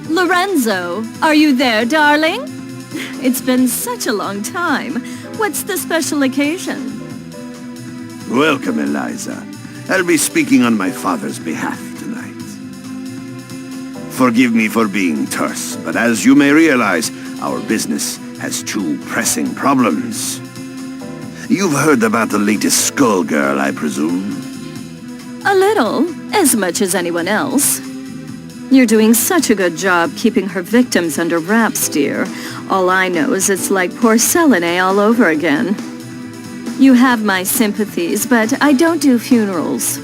Lorenzo, are you there, darling? It's been such a long time. What's the special occasion? Welcome, Eliza. I'll be speaking on my father's behalf tonight. Forgive me for being terse, but as you may realize, our business has two pressing problems. You've heard about the latest Skullgirl, I presume? A little, as much as anyone else. You're doing such a good job keeping her victims under wraps, dear. All I know is it's like porcelain all over again. You have my sympathies, but I don't do funerals.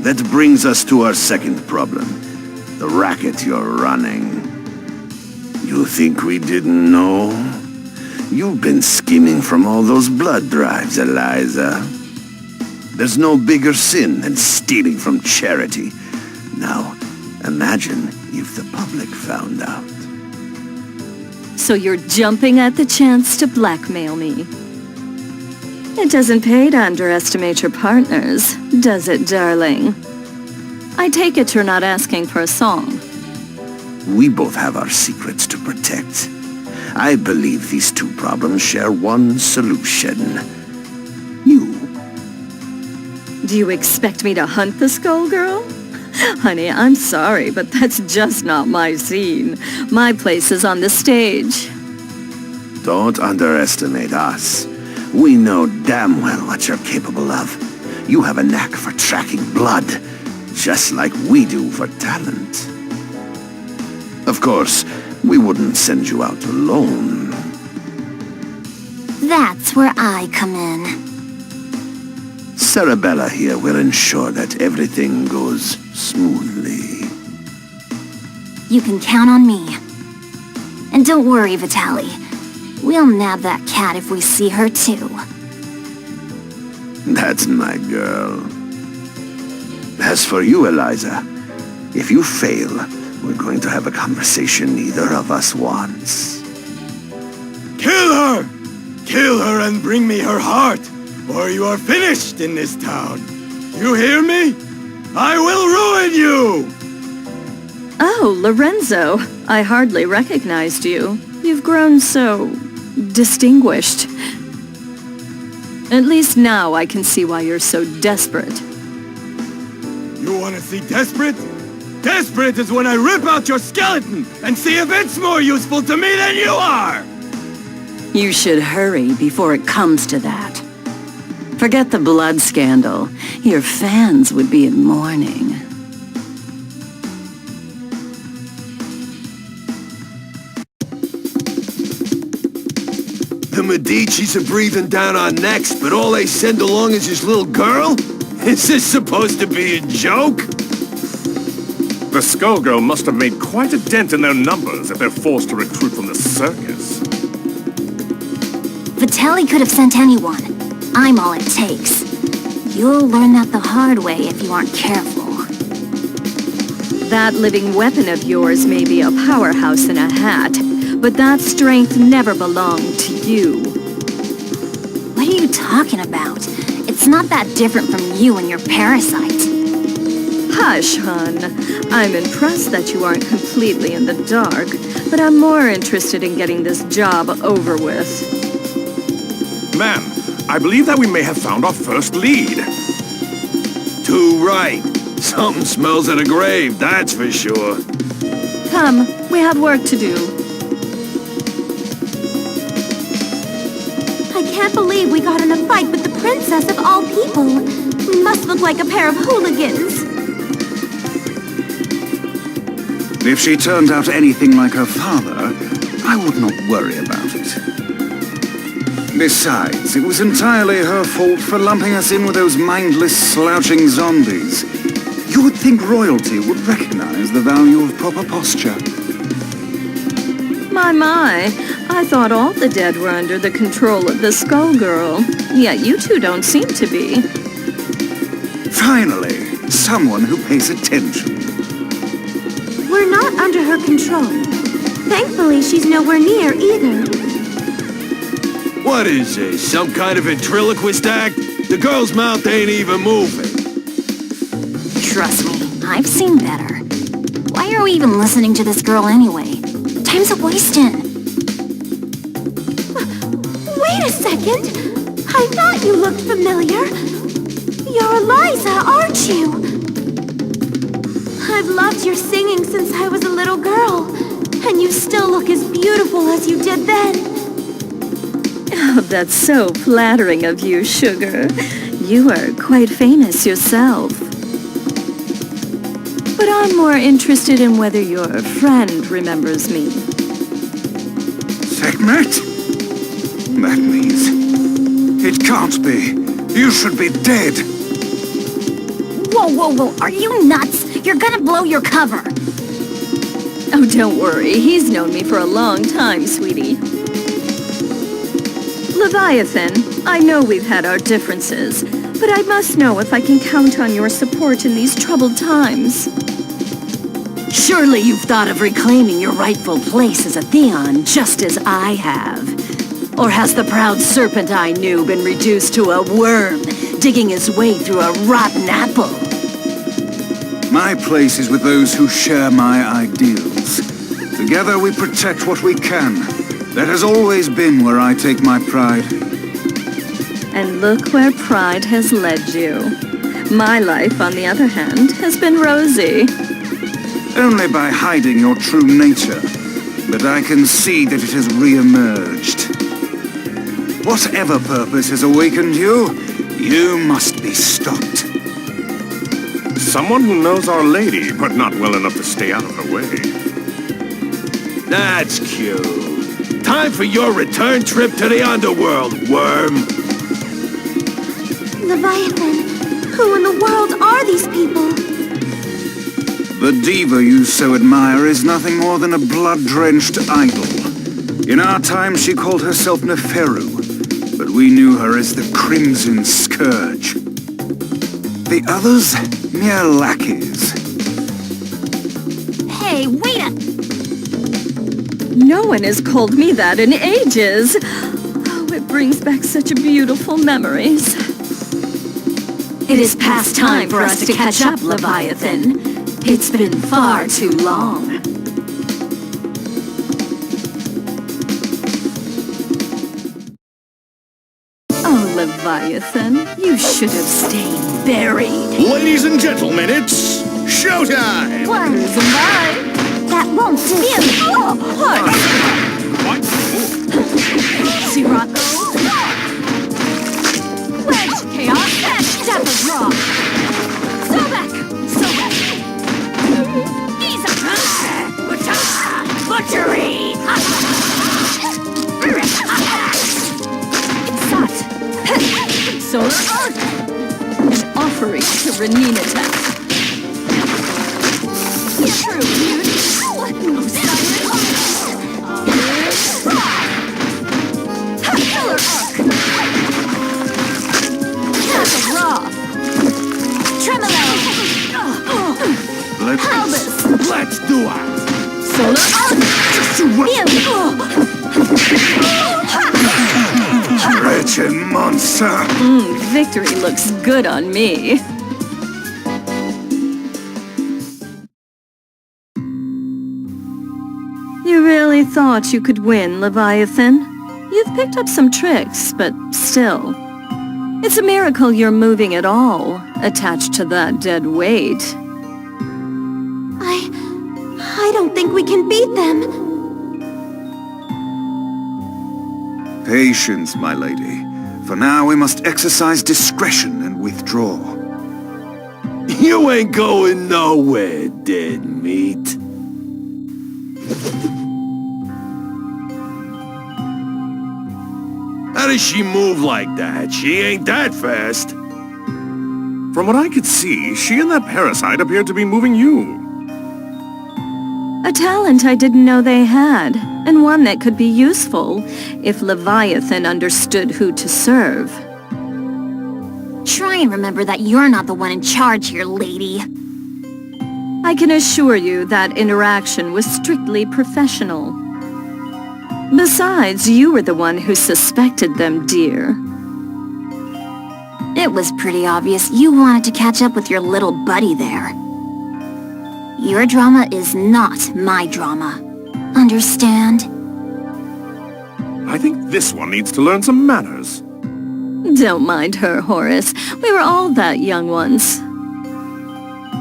That brings us to our second problem. The racket you're running. You think we didn't know? You've been scheming from all those blood drives, Eliza. There's no bigger sin than stealing from charity. Now, imagine if the public found out. So you're jumping at the chance to blackmail me. It doesn't pay to underestimate your partners, does it, darling? I take it you're not asking for a song. We both have our secrets to protect. I believe these two problems share one solution. You. Do you expect me to hunt the Skullgirl? Honey, I'm sorry, but that's just not my scene. My place is on the stage. Don't underestimate us. We know damn well what you're capable of. You have a knack for tracking blood, just like we do for talent. Of course, we wouldn't send you out alone. That's where I come in. Cerebella here will ensure that everything goes smoothly. You can count on me. And don't worry, Vitaly. We'll nab that cat if we see her too. That's my girl. As for you, Eliza, if you fail, we're going to have a conversation neither of us wants. Kill her! Kill her and bring me her heart, or you are finished in this town. You hear me? I will ruin you! Oh, Lorenzo, I hardly recognized you. You've grown so distinguished. At least now I can see why you're so desperate. You want to see desperate? Desperate is when I rip out your skeleton and see if it's more useful to me than you are! You should hurry before it comes to that. Forget the blood scandal. Your fans would be in mourning. The Medicis are breathing down our necks, but all they send along is this little girl? Is this supposed to be a joke? The Skullgirl must have made quite a dent in their numbers if they're forced to recruit from the circus. Vitaly could have sent anyone. I'm all it takes. You'll learn that the hard way if you aren't careful. That living weapon of yours may be a powerhouse in a hat, but that strength never belonged to you. What are you talking about? It's not that different from you and your parasite. Hush, hun. I'm impressed that you aren't completely in the dark, but I'm more interested in getting this job over with. Ma'am, I believe that we may have found our first lead. Too right. Something smells of a grave, that's for sure. Come, we have work to do. I can't believe we got in a fight with the princess of all people. We must look like a pair of hooligans. If she turned out anything like her father, I would not worry about it. Besides, it was entirely her fault for lumping us in with those mindless, slouching zombies. You would think royalty would recognize the value of proper posture. My, I thought all the dead were under the control of the Skullgirl. Yet you two don't seem to be. Finally, someone who pays attention. We're not under her control. Thankfully, she's nowhere near either. What is this, some kind of ventriloquist act? The girl's mouth ain't even moving. Trust me, I've seen better. Why Why are we even listening to this girl anyway? Time's a wasting. Wait a second! I thought you looked familiar. You're Eliza, aren't you? I've loved your singing since I was a little girl, and you still look as beautiful as you did then. Oh, that's so flattering of you, Sugar. You are quite famous yourself. But I'm more interested in whether your friend remembers me. Sekhmet? That means... It can't be. You should be dead. Whoa, are you nuts? You're gonna blow your cover. Oh, don't worry. He's known me for a long time, sweetie. Leviathan, I know we've had our differences, but I must know if I can count on your support in these troubled times. Surely you've thought of reclaiming your rightful place as a Theon, just as I have. Or has the proud serpent I knew been reduced to a worm, digging his way through a rotten apple? My place is with those who share my ideals. Together we protect what we can. That has always been where I take my pride. And look where pride has led you. My life, on the other hand, has been rosy. Only by hiding your true nature. But I can see that it has re-emerged. Whatever purpose has awakened you, you must be stopped. Someone who knows Our Lady, but not well enough to stay out of her way. That's cute. Time for your return trip to the underworld, worm. Leviathan, who in the world are these people? The diva you so admire is nothing more than a blood-drenched idol. In our time, she called herself Neferu, but we knew her as the Crimson Scourge. The others, mere lackeys. Hey, wait a... No one has called me that in ages. Oh, it brings back such beautiful memories. It is past time for us to catch up, Leviathan. It's been far too long. Oh, Leviathan, you should have stayed buried. Ladies and gentlemen, it's showtime! That won't do. Sirocco. Wedge, chaos, step of draw. Sobek. Butchery. Sot. Solar Arc. An offering to Renina. True, dude. Killer Arc. That's a raw. Tremolo. Albus. Let's do it. Solar Arc. Wretched monster. Victory looks good on me. You really thought you could win, Leviathan? You've picked up some tricks, but still. It's a miracle you're moving at all, attached to that dead weight. I don't think we can beat them. Patience, my lady. For now, we must exercise discretion and withdraw. You ain't going nowhere, dead meat. How does she move like that? She ain't that fast. From what I could see, she and that parasite appeared to be moving you. A talent I didn't know they had, and one that could be useful if Leviathan understood who to serve. Try and remember that you're not the one in charge here, lady. I can assure you that interaction was strictly professional. Besides, you were the one who suspected them, dear. It was pretty obvious you wanted to catch up with your little buddy there. Your drama is not my drama. Understand? I think this one needs to learn some manners. Don't mind her, Horace. We were all that young once.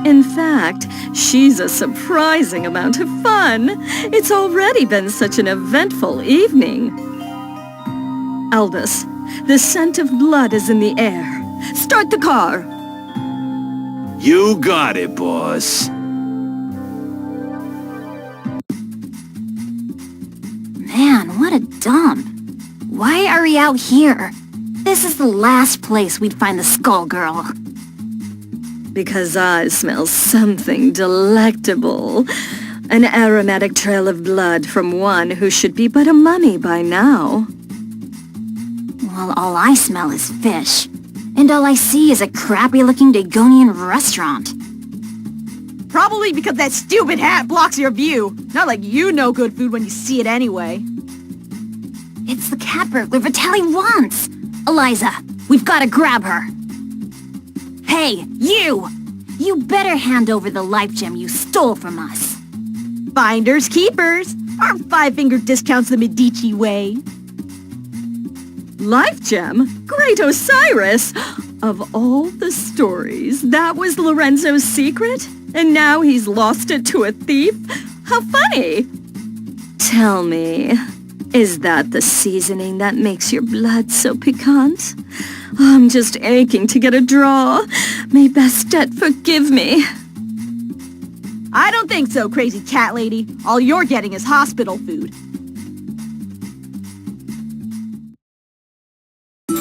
In fact, she's a surprising amount of fun. It's already been such an eventful evening. Albus, the scent of blood is in the air. Start the car. You got it, boss. Man, what a dump. Why are we out here? This is the last place we'd find the Skullgirl. Because I smell something delectable. An aromatic trail of blood from one who should be but a mummy by now. Well, all I smell is fish. And all I see is a crappy-looking Dagonian restaurant. Probably because that stupid hat blocks your view. Not like you know good food when you see it anyway. It's the cat burglar Vitaly wants. Eliza, we've got to grab her. Hey, you! You better hand over the life gem you stole from us. Finders keepers. Our five-finger discounts the Medici way. Life gem? Great Osiris! Of all the stories, that was Lorenzo's secret? And now he's lost it to a thief? How funny! Tell me, is that the seasoning that makes your blood so piquant? I'm just aching to get a draw. May Bastet forgive me. I don't think so, crazy cat lady. All you're getting is hospital food.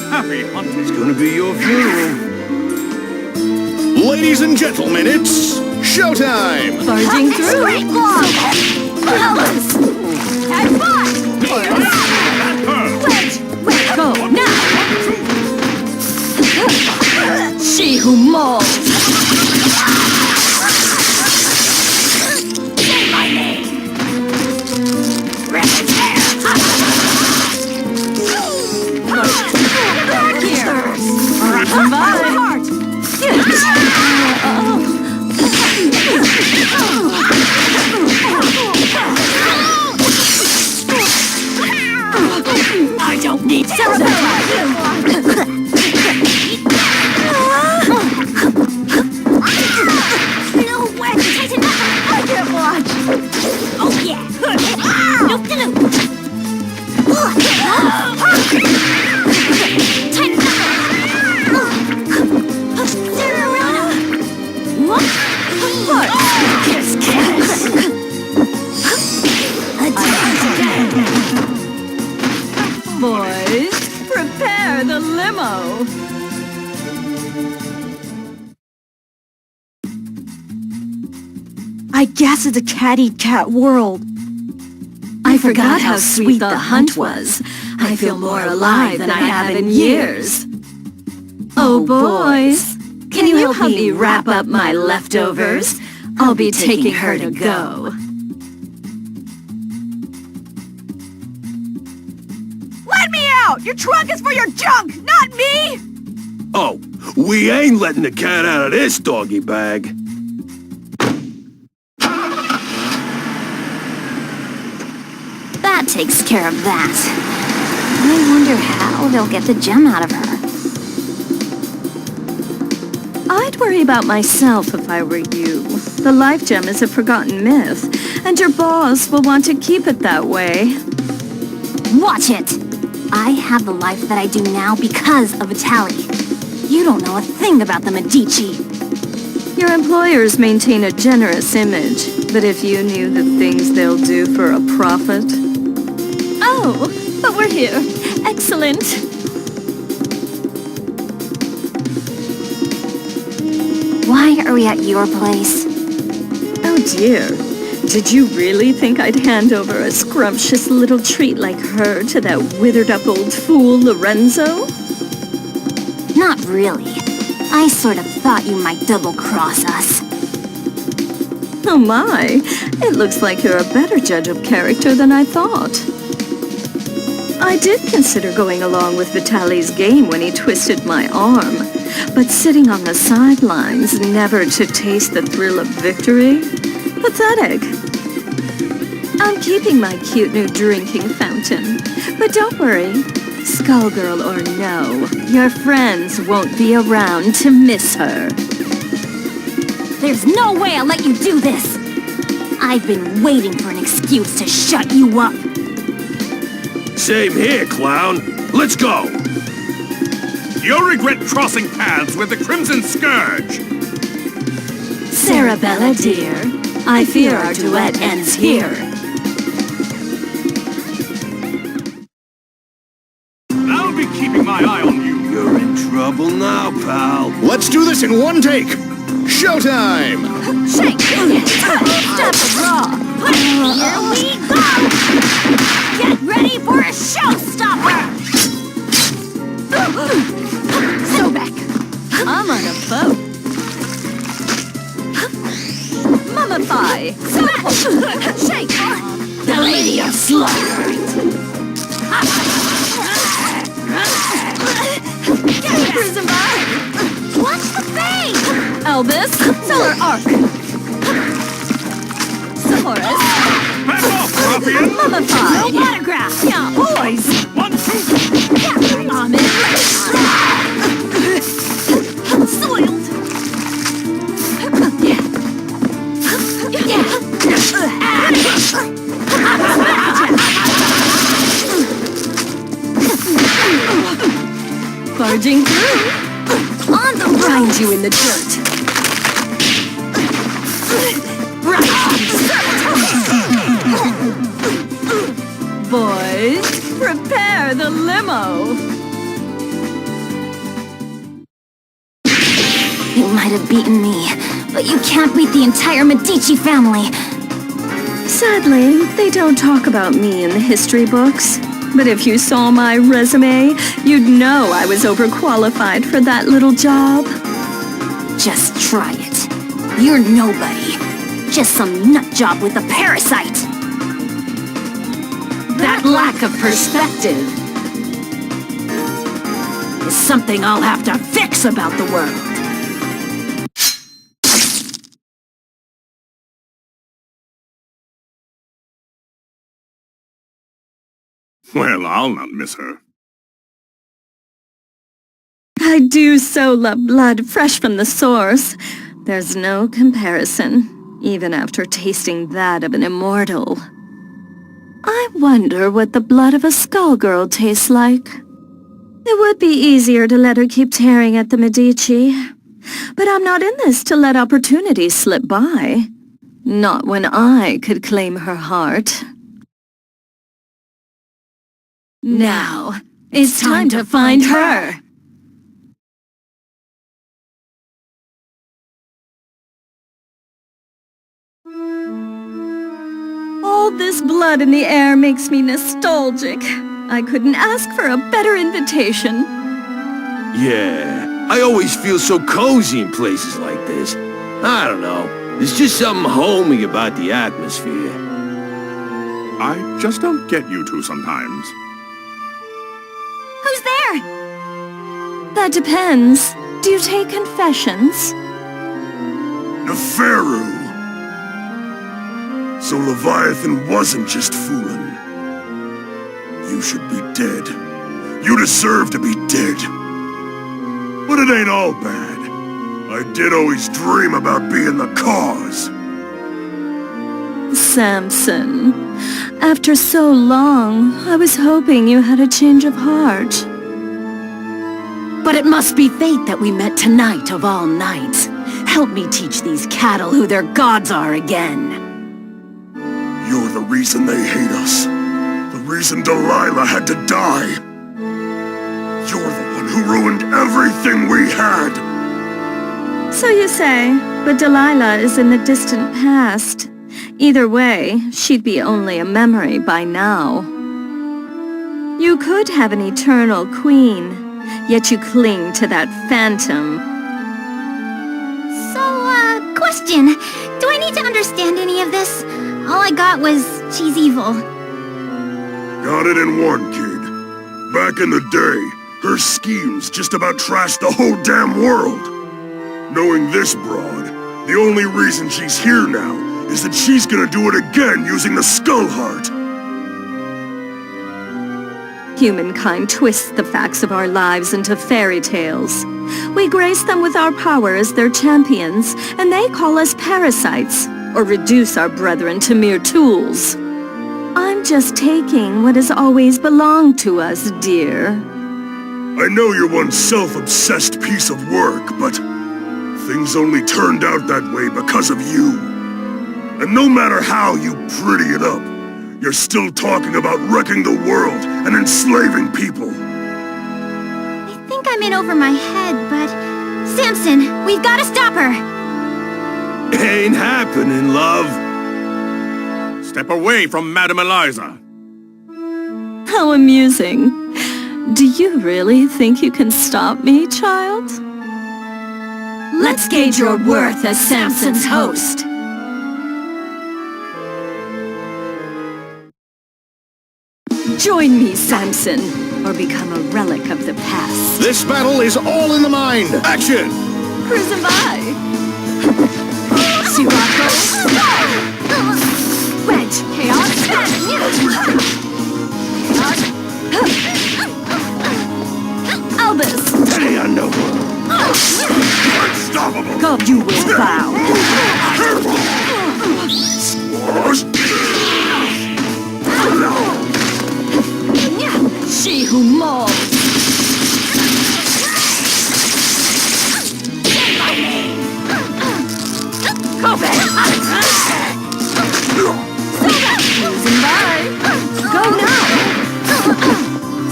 Happy hunting. It's gonna be your funeral. Ladies and gentlemen, it's showtime! Barging through. Have fun! Go, now! She who molds! Say my name! Rip his hair! Back here! Heart! I don't need No way! Tighten up! I can't watch! Oh yeah! Loop de loop! Tighten up! Sarah! What? Kiss, kiss! Boys, prepare the limo! I guess it's a cat-eat-cat world. I forgot how sweet the hunt was. I feel more alive than I have in years. Oh, boys, can you help me wrap up my leftovers? I'll be taking her to go. Let me out! Your trunk is for your junk, not me! Oh, we ain't letting the cat out of this doggy bag. That takes care of that. I wonder how they'll get the gem out of her. I'd worry about myself if I were you. The life gem is a forgotten myth, and your boss will want to keep it that way. Watch it! I have the life that I do now because of Vitaly. You don't know a thing about the Medici. Your employers maintain a generous image, but if you knew the things they'll do for a profit... Oh, but we're here. Excellent. Why are we at your place? Oh dear. Did you really think I'd hand over a scrumptious little treat like her to that withered-up old fool, Lorenzo? Not really. I sort of thought you might double-cross us. Oh my, it looks like you're a better judge of character than I thought. I did consider going along with Vitaly's game when he twisted my arm, but sitting on the sidelines, never to taste the thrill of victory, pathetic. I'm keeping my cute new drinking fountain. But don't worry, Skullgirl or no, your friends won't be around to miss her. There's no way I'll let you do this! I've been waiting for an excuse to shut you up. Same here, clown. Let's go. You'll regret crossing paths with the Crimson Scourge. Sarabella, dear, I fear our duet ends here. I'll be keeping my eye on you. You're in trouble now, pal. Let's do this in one take! Showtime! Shake! Stop the raw! Here we go! Get ready for a showstopper! So back. I'm on a boat. Mummify. Smash! Shake! The Lady of Slaughter! Prison bar! Watch the face! Albus, Solar Arc. Horace, Back off, ruffian! Mummify. No autograph! Yeah, boys. 1, 2. Yeah, I'm in. Soiled! Barging through. On the Grind you in the dirt. Boys, prepare the limo. You might have beaten me, but you can't beat the entire Medici family. Sadly, they don't talk about me in the history books. But if you saw my resume, you'd know I was overqualified for that little job. Just try it. You're nobody. Just some nutjob with a parasite. That lack of perspective is something I'll have to fix about the world. Well, I'll not miss her. I do so love blood fresh from the source. There's no comparison, even after tasting that of an immortal. I wonder what the blood of a Skullgirl tastes like. It would be easier to let her keep tearing at the Medici. But I'm not in this to let opportunities slip by. Not when I could claim her heart. Now, it's time to find her. All this blood in the air makes me nostalgic. I couldn't ask for a better invitation. Yeah, I always feel so cozy in places like this. I don't know. There's just something homey about the atmosphere. I just don't get you two sometimes. Who's there? That depends. Do you take confessions? Neferu! So Leviathan wasn't just fooling. You should be dead. You deserve to be dead. But it ain't all bad. I did always dream about being the cause. Samson, after so long, I was hoping you had a change of heart. But it must be fate that we met tonight of all nights. Help me teach these cattle who their gods are again. You're the reason they hate us. The reason Delilah had to die. You're the one who ruined everything we had. So you say, but Delilah is in the distant past. Either way, she'd be only a memory by now. You could have an eternal queen, yet you cling to that phantom. So, question. Do I need to understand any of this? All I got was she's evil. Got it in one, kid. Back in the day, her schemes just about trashed the whole damn world. Knowing this broad, the only reason she's here now is that she's gonna do it again using the skull heart. Humankind twists the facts of our lives into fairy tales. We grace them with our power as their champions, and they call us parasites, or reduce our brethren to mere tools. I'm just taking what has always belonged to us, dear. I know you're one self-obsessed piece of work, but things only turned out that way because of you. And no matter how you pretty it up, you're still talking about wrecking the world and enslaving people. I think I'm in over my head, but... Samson, we've got to stop her! Ain't happening, love. Step away from Madame Eliza. How amusing. Do you really think you can stop me, child? Let's gauge your worth as Samson's host. Join me, Samson, or become a relic of the past. This battle is all in the mind. Action! Cruising by. Sirocco. Wedge. Chaos. Albus. Hey, I know. Unstoppable! Go, you will bow. She who mauls. Cruising by. Go now.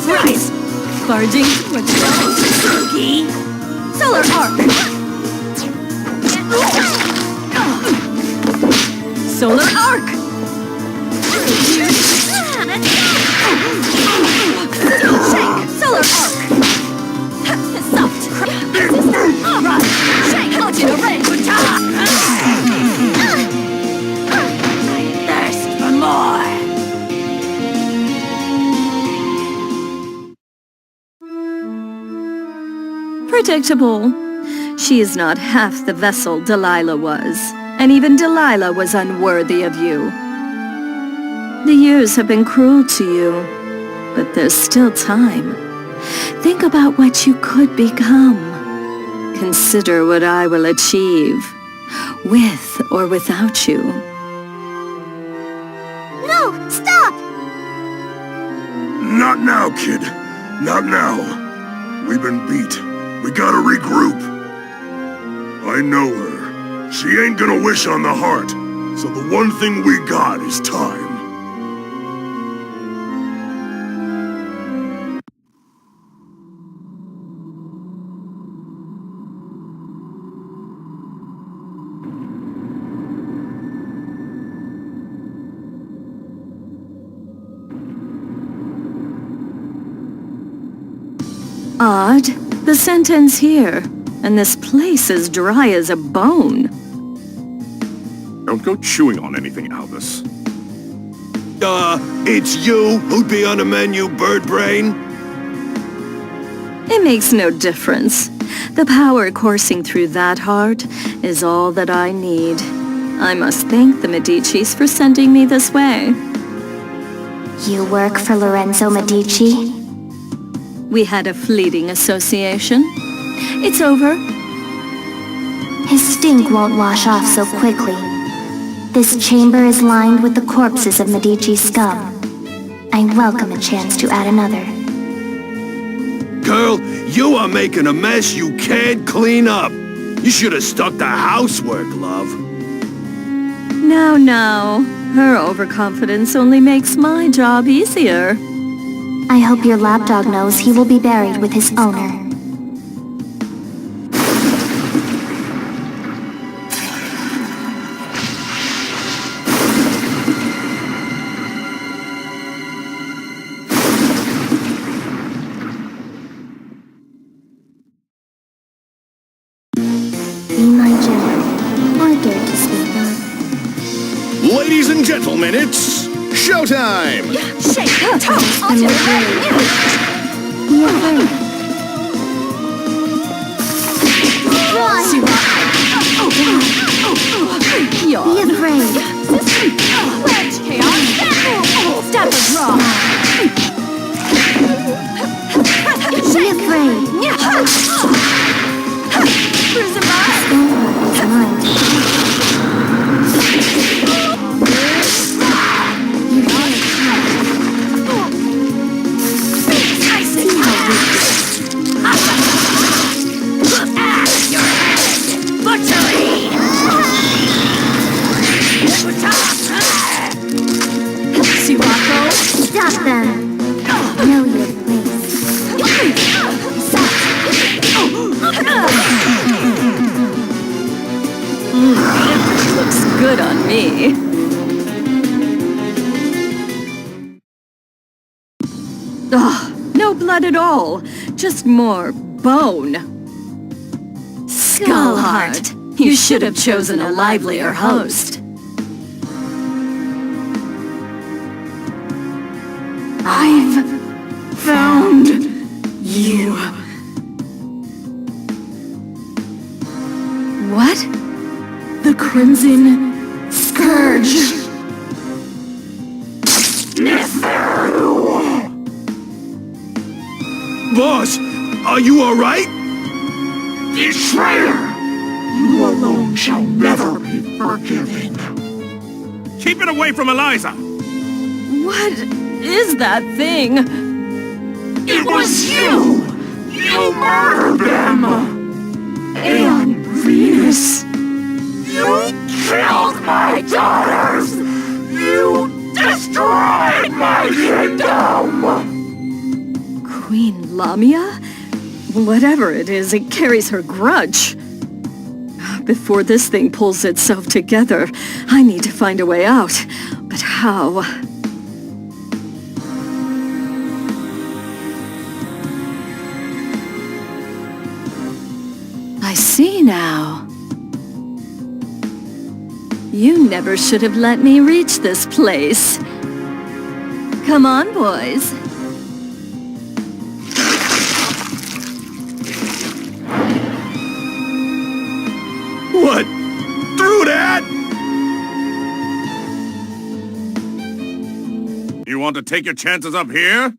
Thrice. Barging. Spooky. Solar arc. Solar arc. Shake. Solar arc. Soft. Run. Shake. Ultimate ray. Thirst for more. Predictable. She is not half the vessel Delilah was, and even Delilah was unworthy of you. The years have been cruel to you, but there's still time. Think about what you could become. Consider what I will achieve, with or without you. No! Stop! Not now, kid. Not now. We've been beat. We gotta regroup. I know her. She ain't gonna wish on the heart, so the one thing we got is time. Odd. The scent ends here, and this place is dry as a bone. Don't go chewing on anything, Albus. It's you who'd be on the menu, bird brain? It makes no difference. The power coursing through that heart is all that I need. I must thank the Medicis for sending me this way. You work for Lorenzo Medici? We had a fleeting association. It's over. His stink won't wash off so quickly. This chamber is lined with the corpses of Medici scum. I welcome a chance to add another. Girl, you are making a mess you can't clean up. You should have stuck to housework, love. No. Her overconfidence only makes my job easier. I hope your lapdog knows he will be buried with his owner. Be my general. I dare to speak up. Ladies and gentlemen, it's showtime! Shake your toes! I'm afraid. Be afraid. Wedge chaos. Step a draw. Be afraid. Cruising by. Stop them. Know your place. Looks good on me. No blood at all. Just more bone. Skullheart, you should have chosen a livelier host. I've found you. What? The Crimson Scourge. Boss, are you alright? Betrayer! You alone shall never be forgiven. Keep it away from Eliza! What is that thing? It was you! You murdered them! And Venus! You killed my daughters! You destroyed my kingdom! Queen Lamia? Whatever it is, it carries her grudge. Before this thing pulls itself together, I need to find a way out. But how? I see now. You never should have let me reach this place. Come on, boys. What? Through that? You want to take your chances up here?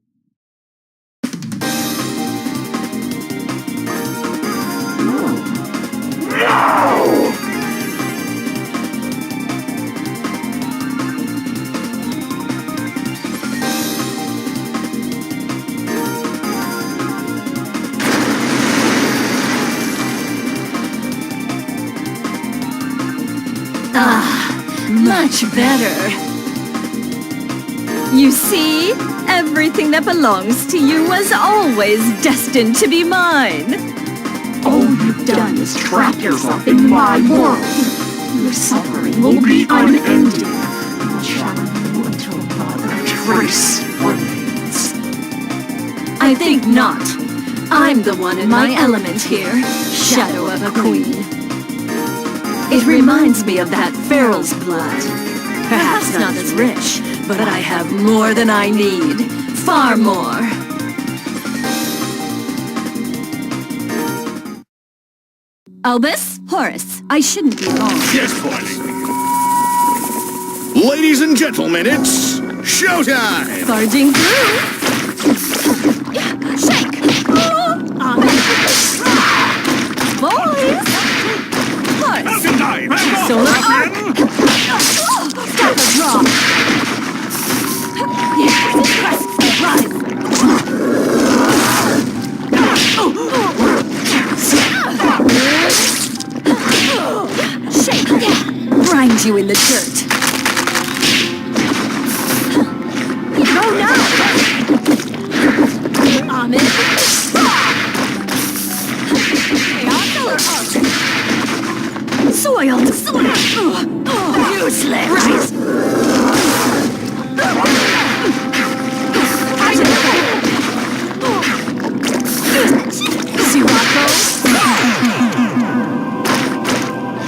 Much better. You see? Everything that belongs to you was always destined to be mine. All you've done is trap yourself in my world. Your suffering will be unending. I'll shadow you until not a trace remains. I think not. I'm the one in my element here, shadow of a queen. It reminds me of that Pharaoh's blood. Perhaps not as rich, but I have more than I need. Far more. Albus, Horace, I shouldn't be long. Yes, boys. Ladies and gentlemen, it's showtime! Barging through. Shake! Boys! Horace! Solar arc! Stop the draw! Rise! Shake! Grind you in the dirt! Go now! Ahmed! Soiled! Useless! Rise! Sirocco!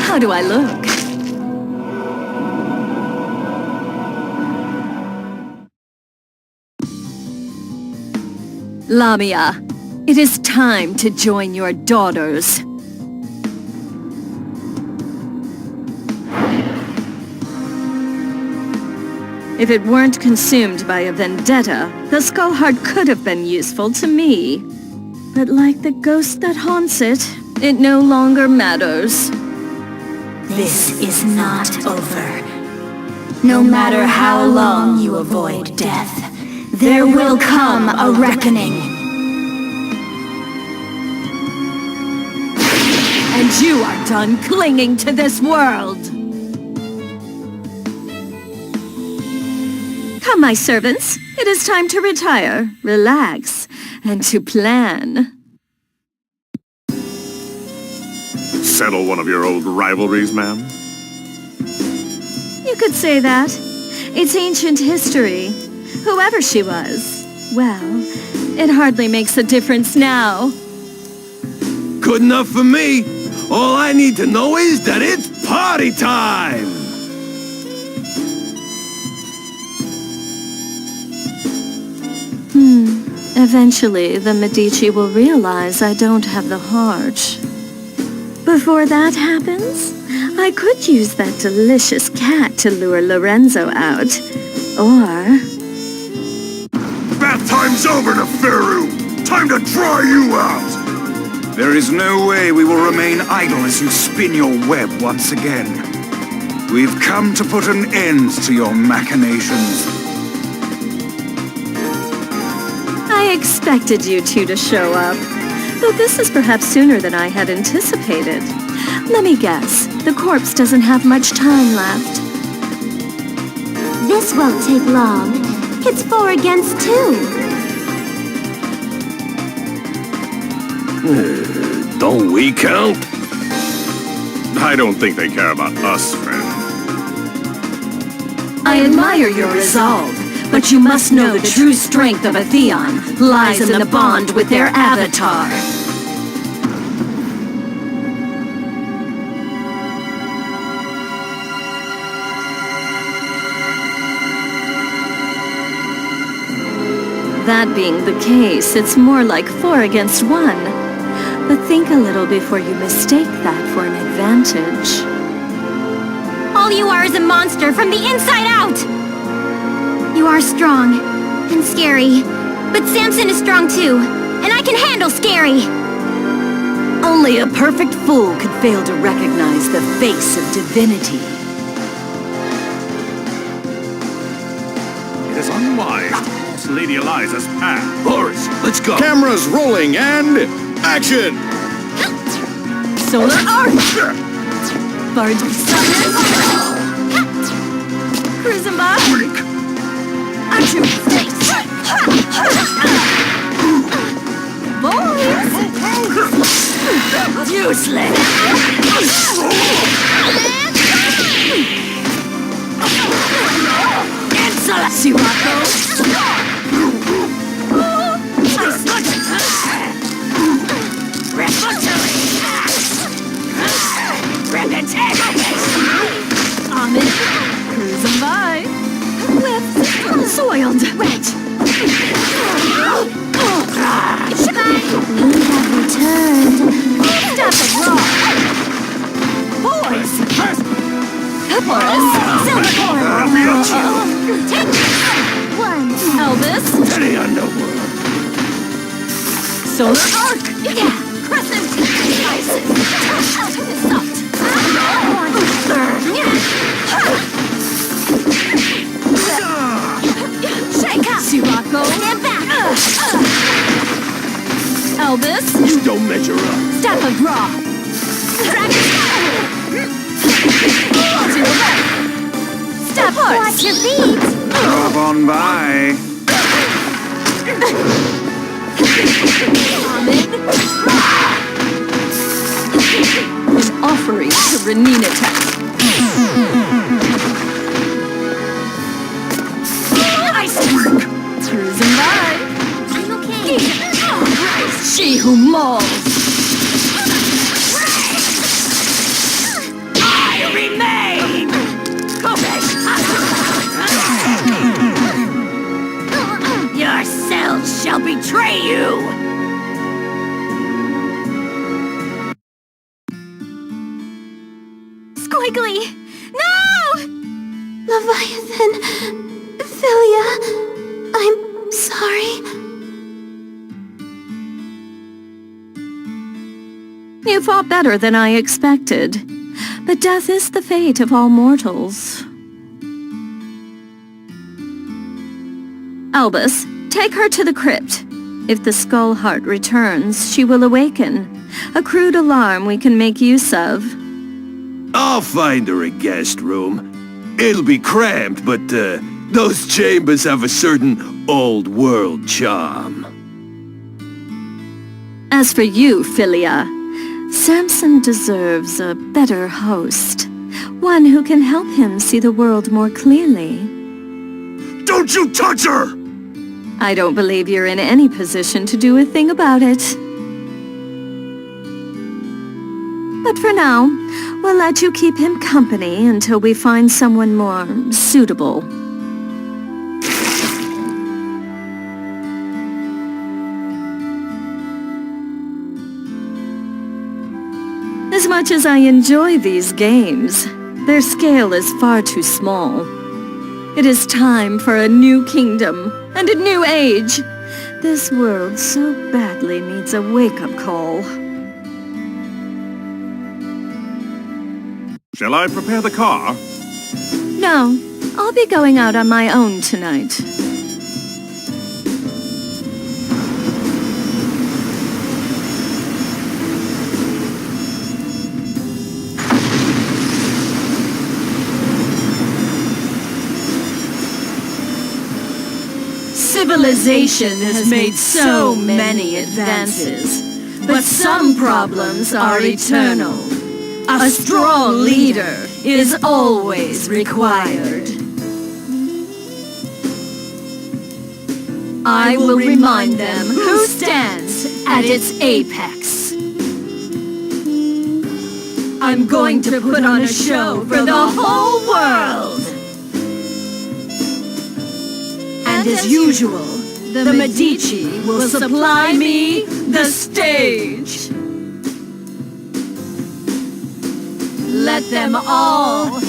How do I look? Lamia, it is time to join your daughters. If it weren't consumed by a vendetta, the skull heart could have been useful to me. But like the ghost that haunts it, it no longer matters. This is not over. No matter how long you avoid death, there will come a reckoning. And you are done clinging to this world! Come, my servants. It is time to retire, relax, and to plan. Settle one of your old rivalries, ma'am? You could say that. It's ancient history. Whoever she was, well, it hardly makes a difference now. Good enough for me. All I need to know is that it's party time! Eventually, the Medici will realize I don't have the heart. Before that happens, I could use that delicious cat to lure Lorenzo out. Or... Bath time's over, Neferu! Time to dry you out! There is no way we will remain idle as you spin your web once again. We've come to put an end to your machinations. I expected you two to show up, though this is perhaps sooner than I had anticipated. Let me guess, the corpse doesn't have much time left. This won't take long. It's 4 against 2. Don't we count? I don't think they care about us, friend. I admire your resolve, but you must know the true strength of a Theon lies in the bond with their avatar. That being the case, it's more like 4 against 1. But think a little before you mistake that for an advantage. All you are is a monster from the inside out! You are strong and scary, but Samson is strong too, and I can handle scary! Only a perfect fool could fail to recognize the face of divinity. It is unwise to cross Lady Eliza's path. Horace, let's go! Cameras rolling and action! Solar Arch! Barge Summers! Cruising by! Unto face! Boys! Useless! Insolent! Sirocco! Ahmed, cruising by. Left, soiled, wet. We have returned. Stop it, raw. Boys, first. Horace, Take 1. Albus, Steady underworld. Solar Arc. Yeah, crescent. Isis. Soft. Shake up. Sirocco. Stand back! Albus, You don't measure up. step of raw. Step horse. Watch your feet. Drop on by. An offering to Renina Tech. Cruising by. I'm okay. She who mauls. I remain. Your cells shall betray you. Squiggly! No! Leviathan, Philia, I'm sorry. You fought better than I expected. But death is the fate of all mortals. Albus, take her to the crypt. If the skull heart returns, she will awaken. A crude alarm we can make use of. I'll find her a guest room. It'll be cramped, but those chambers have a certain old-world charm. As for you, Philia, Samson deserves a better host. One who can help him see the world more clearly. Don't you touch her! I don't believe you're in any position to do a thing about it. But for now, we'll let you keep him company until we find someone more suitable. As much as I enjoy these games, their scale is far too small. It is time for a new kingdom and a new age. This world so badly needs a wake-up call. Shall I prepare the car? No, I'll be going out on my own tonight. Civilization has made so many advances, but some problems are eternal. A strong leader is always required. I will remind them who stands at its apex. I'm going to put on a show for the whole world. And as usual, the Medici will supply me the stage. Let them all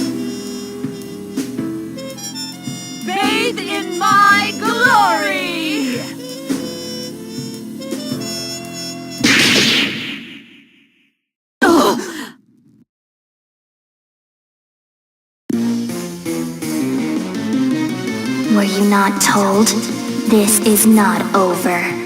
bathe in my glory! Were you not told? This is not over.